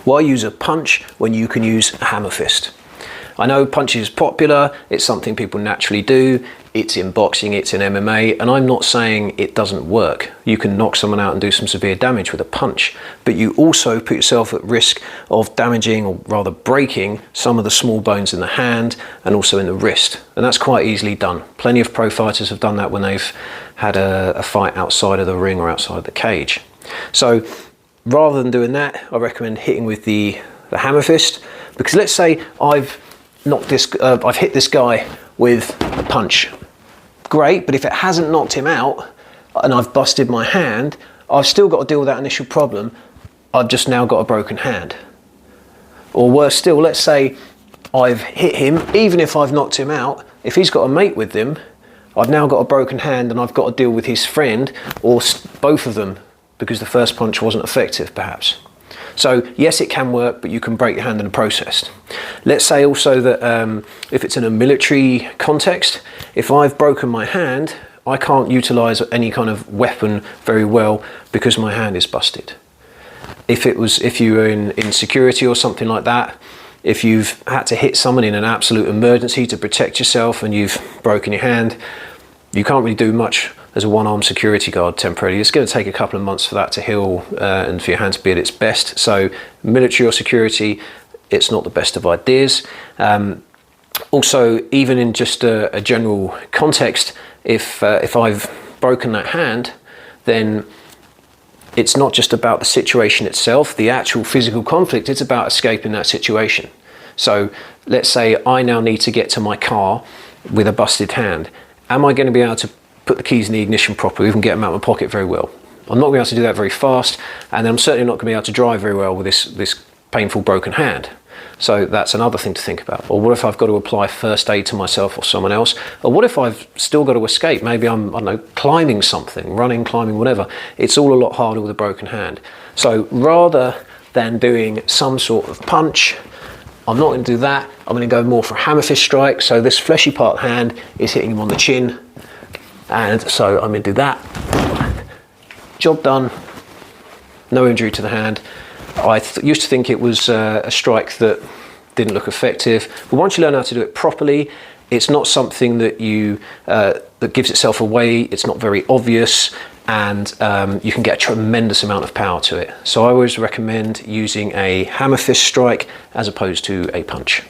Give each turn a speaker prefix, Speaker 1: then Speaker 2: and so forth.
Speaker 1: Why use a punch when you can use a hammer fist? I know punch is popular, it's something people naturally do, it's in boxing, it's in MMA, and I'm not saying it doesn't work. You can knock someone out and do some severe damage with a punch, but you also put yourself at risk of damaging, or rather breaking, some of the small bones in the hand and also in the wrist, and that's quite easily done. Plenty of pro fighters have done that when they've had a fight outside of the ring or outside the cage. So rather than doing that, I recommend hitting with the hammer fist, because let's say I've hit this guy with a punch. Great, but if it hasn't knocked him out and I've busted my hand, I've still got to deal with that initial problem. I've just now got a broken hand. Or worse still, let's say I've hit him, even if I've knocked him out, if he's got a mate with him, I've now got a broken hand and I've got to deal with his friend, or both of them, because the first punch wasn't effective perhaps. So yes, it can work, but you can break your hand in the process. Let's say also that if it's in a military context, if I've broken my hand, I can't utilize any kind of weapon very well because my hand is busted. If you were in security or something like that, if you've had to hit someone in an absolute emergency to protect yourself and you've broken your hand, you can't really do much as a one-armed security guard temporarily. It's going to take a couple of months for that to heal and for your hand to be at its best. So military or security, it's not the best of ideas. Also, even in just a general context, if I've broken that hand, then it's not just about the situation itself, the actual physical conflict, it's about escaping that situation. So let's say I now need to get to my car with a busted hand. Am I going to be able to put the keys in the ignition properly, even get them out of my pocket very well? I'm not going to be able to do that very fast, and I'm certainly not going to be able to drive very well with this painful broken hand. So that's another thing to think about. Or what if I've got to apply first aid to myself or someone else? Or what if I've still got to escape? Maybe I'm, I don't know, climbing something, running, climbing, whatever. It's all a lot harder with a broken hand. So rather than doing some sort of punch, I'm not going to do that. I'm going to go more for a hammer fist strike. So this fleshy part hand is hitting him on the chin. And so I'm going to do that. Job done. No injury to the hand. I used to think it was a strike that didn't look effective. But once you learn how to do it properly, it's not something that that gives itself away. It's not very obvious, and you can get a tremendous amount of power to it. So I always recommend using a hammer fist strike as opposed to a punch.